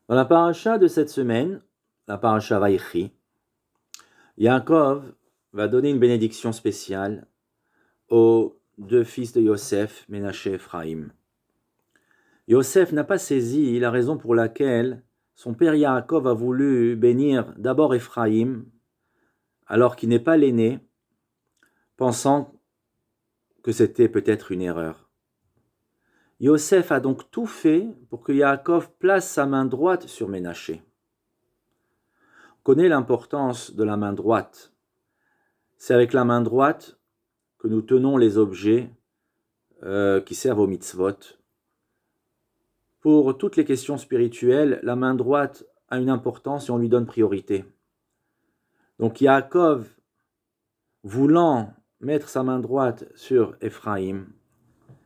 Dans la paracha de cette semaine, la paracha Vaïchi, Yaakov va donner une bénédiction spéciale aux deux fils de Yosef, Ménaché et Ephraïm. Yosef n'a pas saisi la raison pour laquelle son père Yaakov a voulu bénir d'abord Ephraïm, alors qu'il n'est pas l'aîné, pensant que c'était peut-être une erreur. Yosef a donc tout fait pour que Yaakov place sa main droite sur Ménaché. On connaît l'importance de la main droite. C'est avec la main droite que nous tenons les objets qui servent aux mitzvot. Pour toutes les questions spirituelles, la main droite a une importance et on lui donne priorité. Donc Yaakov, voulant mettre sa main droite sur Ephraïm,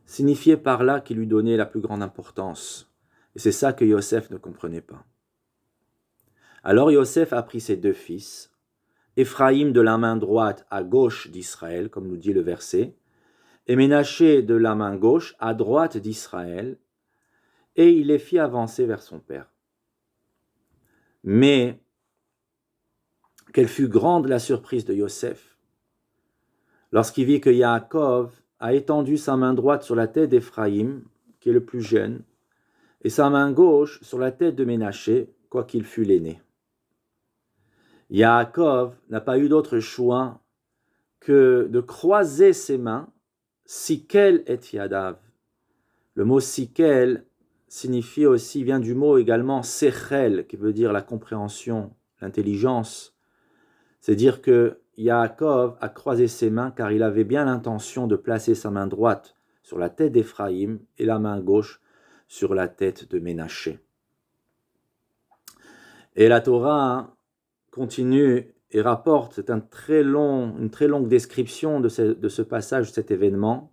signifiait par là qu'il lui donnait la plus grande importance. Et c'est ça que Yosef ne comprenait pas. Alors Yosef a pris ses deux fils, Ephraïm de la main droite à gauche d'Israël, comme nous dit le verset, et Ménaché de la main gauche à droite d'Israël, et il les fit avancer vers son père. Mais quelle fut grande la surprise de Yosef lorsqu'il vit que Yaakov a étendu sa main droite sur la tête d'Ephraïm, qui est le plus jeune, et sa main gauche sur la tête de Ménaché, quoiqu'il fût l'aîné. Yaakov n'a pas eu d'autre choix que de croiser ses mains, sikel et yadav. Le mot sikel signifie aussi, vient du mot également sechel, qui veut dire la compréhension, l'intelligence. C'est dire que Yaakov a croisé ses mains car il avait bien l'intention de placer sa main droite sur la tête d'Ephraïm et la main gauche sur la tête de Ménaché. Et la Torah continue et rapporte, c'est une très longue description de ce passage, de cet événement.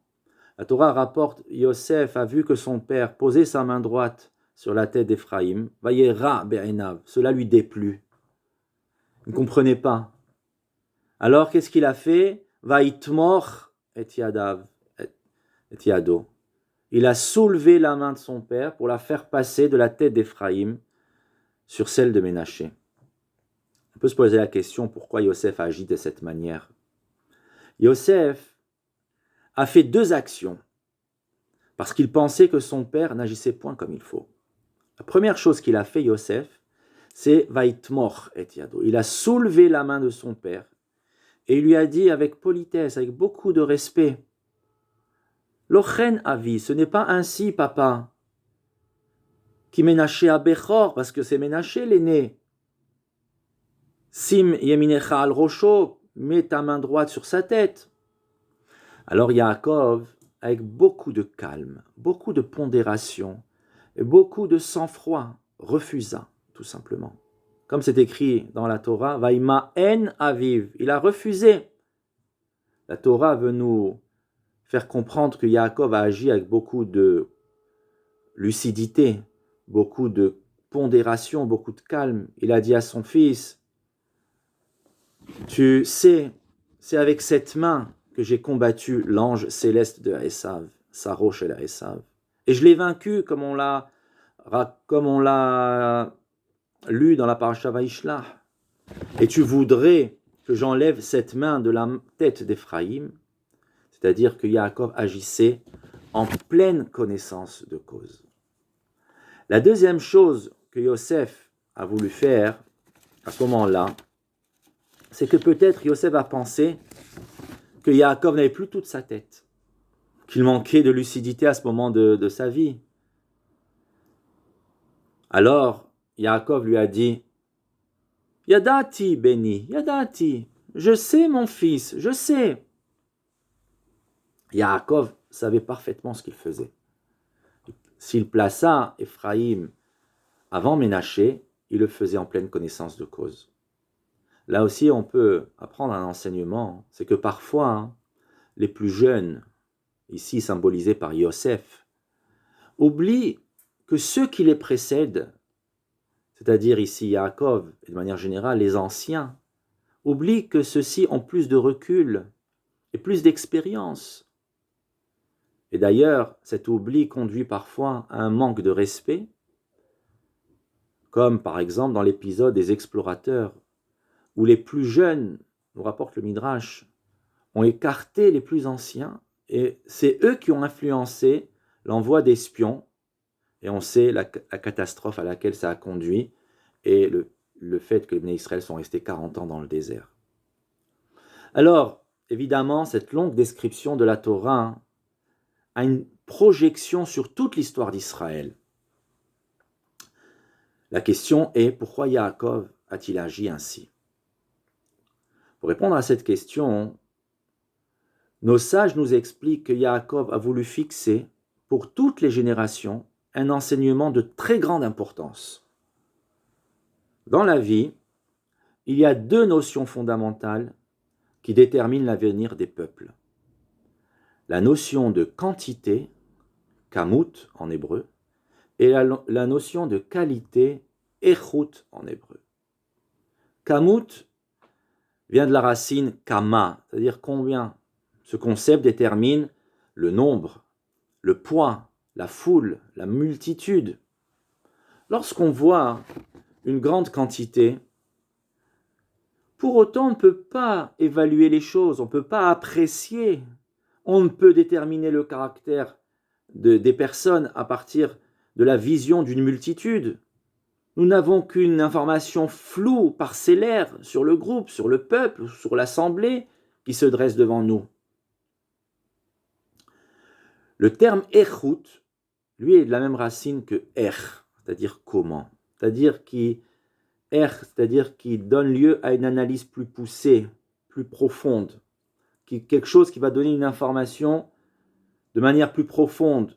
La Torah rapporte, Yosef a vu que son père posait sa main droite sur la tête d'Ephraïm, Vayera be'enav, cela lui déplut. Il ne comprenait pas. Alors qu'est-ce qu'il a fait? Vaïtmor et yadav, et yado. Il a soulevé la main de son père pour la faire passer de la tête d'Ephraïm sur celle de Ménaché. On peut se poser la question pourquoi Yosef agit de cette manière. Yosef a fait deux actions parce qu'il pensait que son père n'agissait point comme il faut. La première chose qu'il a fait, Yosef, c'est Vaïtmor et yado. Il a soulevé la main de son père et il lui a dit avec politesse, avec beaucoup de respect, Lochen avi, ce n'est pas ainsi, papa, qui Ménaché à Bechor, parce que c'est Ménaché l'aîné. Sim yeminecha al rosho, mets ta main droite sur sa tête. Alors Yaakov, avec beaucoup de calme, beaucoup de pondération et beaucoup de sang-froid, refusa, tout simplement. Comme c'est écrit dans la Torah, Vaïma en aviv, il a refusé. La Torah veut nous faire comprendre que Yaakov a agi avec beaucoup de lucidité, beaucoup de pondération, beaucoup de calme. Il a dit à son fils, tu sais, c'est avec cette main que j'ai combattu l'ange céleste de Esav, Sarosh et Esav. Et je l'ai vaincu comme on l'a lu dans la Parasha Vaïshlach. Et tu voudrais que j'enlève cette main de la tête d'Ephraïm, c'est-à-dire que Yaakov agissait en pleine connaissance de cause. La deuxième chose que Yosef a voulu faire à ce moment-là, c'est que peut-être Yosef a pensé que Yaakov n'avait plus toute sa tête, qu'il manquait de lucidité à ce moment de sa vie. Alors, Yaakov lui a dit, Yadati, béni, Yadati, je sais mon fils, je sais. Yaakov savait parfaitement ce qu'il faisait. S'il plaça Ephraïm avant Ménaché, il le faisait en pleine connaissance de cause. Là aussi, on peut apprendre un enseignement, c'est que parfois, les plus jeunes, ici symbolisés par Yosef, oublient que ceux qui les précèdent, c'est-à-dire ici Yaakov et de manière générale les anciens, oublient que ceux-ci ont plus de recul et plus d'expérience. Et d'ailleurs, cet oubli conduit parfois à un manque de respect. comme par exemple dans l'épisode des explorateurs, où les plus jeunes, nous rapporte le Midrash, ont écarté les plus anciens, et c'est eux qui ont influencé l'envoi d'espions, et on sait la catastrophe à laquelle ça a conduit, et le fait que les Bnei Israël sont restés 40 ans dans le désert. Alors, évidemment, cette longue description de la Torah a une projection sur toute l'histoire d'Israël. La question est, pourquoi Yaakov a-t-il agi ainsi? Pour répondre à cette question, nos sages nous expliquent que Yaakov a voulu fixer, pour toutes les générations, un enseignement de très grande importance. Dans la vie, il y a deux notions fondamentales qui déterminent l'avenir des peuples. La notion de quantité, kamut en hébreu, et la notion de qualité, echut en hébreu. Kamut vient de la racine kama, c'est-à-dire combien. Ce concept détermine le nombre, le poids, la foule, la multitude. Lorsqu'on voit une grande quantité, pour autant on ne peut pas évaluer les choses, on ne peut pas apprécier, on ne peut déterminer le caractère des personnes à partir de la vision d'une multitude. Nous n'avons qu'une information floue, parcellaire sur le groupe, sur le peuple, sur l'assemblée qui se dresse devant nous. Le terme echut, lui, est de la même racine que c'est-à-dire comment, c'est-à-dire qui donne lieu à une analyse plus poussée, plus profonde, quelque chose qui va donner une information de manière plus profonde,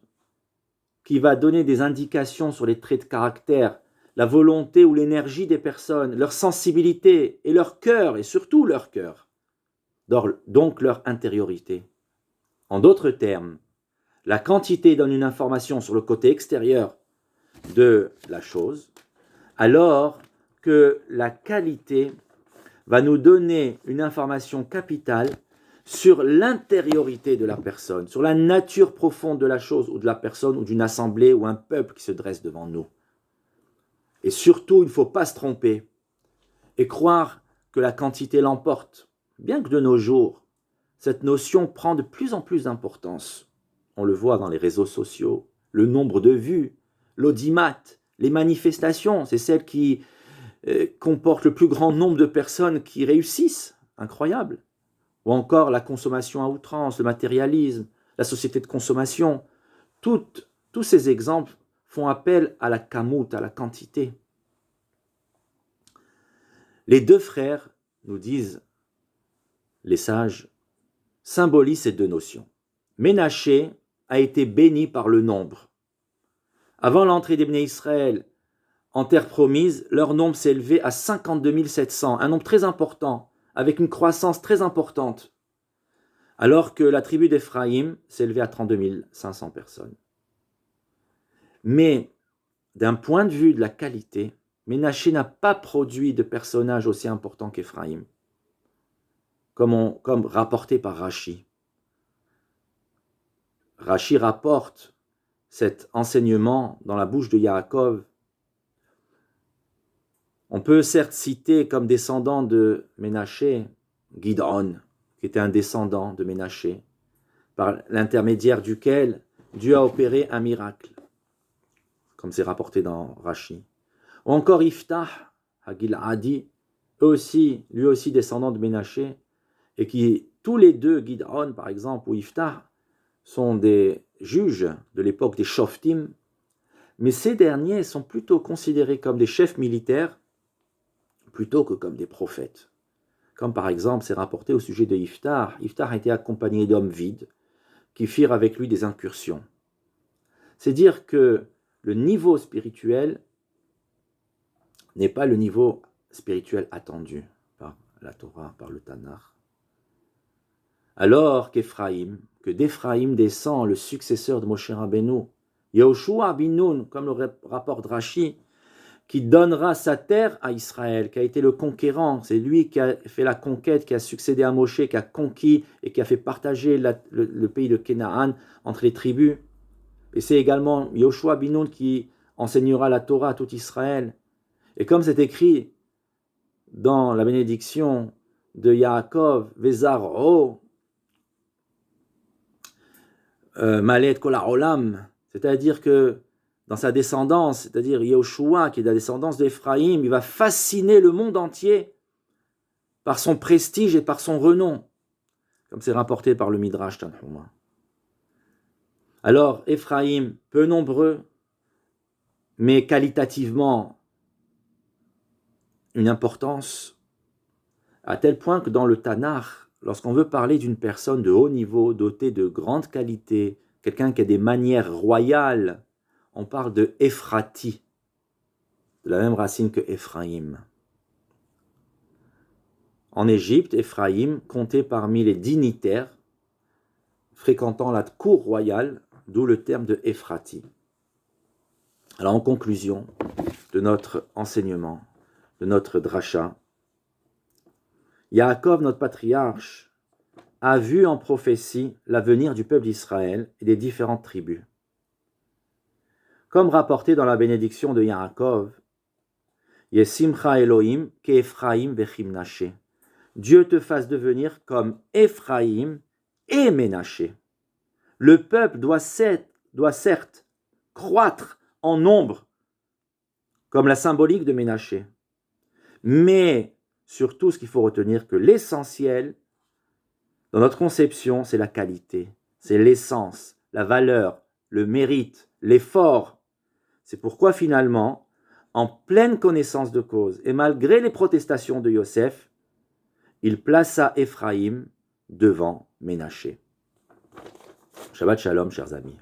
qui va donner des indications sur les traits de caractère, la volonté ou l'énergie des personnes, leur sensibilité et leur cœur, et surtout leur cœur, donc leur intériorité. En d'autres termes, la quantité donne une information sur le côté extérieur de la chose, alors que la qualité va nous donner une information capitale sur l'intériorité de la personne, sur la nature profonde de la chose ou de la personne ou d'une assemblée ou un peuple qui se dresse devant nous. Et surtout, il ne faut pas se tromper et croire que la quantité l'emporte. Bien que de nos jours, cette notion prend de plus en plus d'importance. On le voit dans les réseaux sociaux, le nombre de vues, l'audimat, les manifestations, c'est celles qui comportent le plus grand nombre de personnes qui réussissent, incroyable. Ou encore la consommation à outrance, le matérialisme, la société de consommation. Tous ces exemples font appel à la kamut, à la quantité. Les deux frères, nous disent les sages, symbolisent ces deux notions. Ménaché a été béni par le nombre. Avant l'entrée des Bnei Israël en terre promise, leur nombre s'élevait à 52 700, un nombre très important, avec une croissance très importante, alors que la tribu d'Éphraïm s'élevait à 32 500 personnes. Mais d'un point de vue de la qualité, Ménaché n'a pas produit de personnage aussi important qu'Éphraïm, comme rapporté par Rashi. Rashi rapporte cet enseignement dans la bouche de Yaakov. On peut certes citer comme descendant de Ménaché, Gidon, qui était un descendant de Ménaché, par l'intermédiaire duquel Dieu a opéré un miracle, comme c'est rapporté dans Rashi. Ou encore Iftah, Hagiladi, lui aussi descendant de Ménaché, et qui, tous les deux, Gidon par exemple, ou Iftah, sont des juges de l'époque des Shoftim, mais ces derniers sont plutôt considérés comme des chefs militaires plutôt que comme des prophètes. Comme par exemple, c'est rapporté au sujet de Iftah. Iftah a été accompagné d'hommes vides qui firent avec lui des incursions. C'est dire que le niveau spirituel n'est pas le niveau spirituel attendu par la Torah, par le Tanakh. Alors que d'Éphraïm descend le successeur de Moshe Rabbeinu, Yehoshua bin Nun, comme le rapporte Rashi, qui donnera sa terre à Israël, qui a été le conquérant. C'est lui qui a fait la conquête, qui a succédé à Moshe, qui a conquis et qui a fait partager le pays de Canaan entre les tribus. Et c'est également Yehoshua bin Nun qui enseignera la Torah à tout Israël. Et comme c'est écrit dans la bénédiction de Yaakov, Vezaro, Malet Kola Olam, c'est-à-dire que dans sa descendance, c'est-à-dire Yehoshua, qui est de la descendance d'Éphraïm, il va fasciner le monde entier par son prestige et par son renom, comme c'est rapporté par le Midrash Tanhuma. Alors, Éphraïm, peu nombreux, mais qualitativement une importance, à tel point que dans le Tanakh, lorsqu'on veut parler d'une personne de haut niveau, dotée de grandes qualités, quelqu'un qui a des manières royales, on parle de Ephrati, de la même racine que Éphraïm. En Égypte, Éphraïm comptait parmi les dignitaires fréquentant la cour royale, d'où le terme de Ephrati. Alors en conclusion de notre enseignement, de notre drasha, Yaakov, notre patriarche, a vu en prophétie l'avenir du peuple d'Israël et des différentes tribus. Comme rapporté dans la bénédiction de Yaakov, Yesimcha Elohim ke'Ephraim vechimnaché. Dieu te fasse devenir comme Éphraïm et Ménaché. Le peuple doit certes croître en nombre, comme la symbolique de Ménaché. Mais surtout, ce qu'il faut retenir, que l'essentiel, dans notre conception, c'est la qualité, c'est l'essence, la valeur, le mérite, l'effort. C'est pourquoi finalement, en pleine connaissance de cause, et malgré les protestations de Yosef, il plaça Éphraïm devant Ménaché. Shabbat Shalom, chers amis.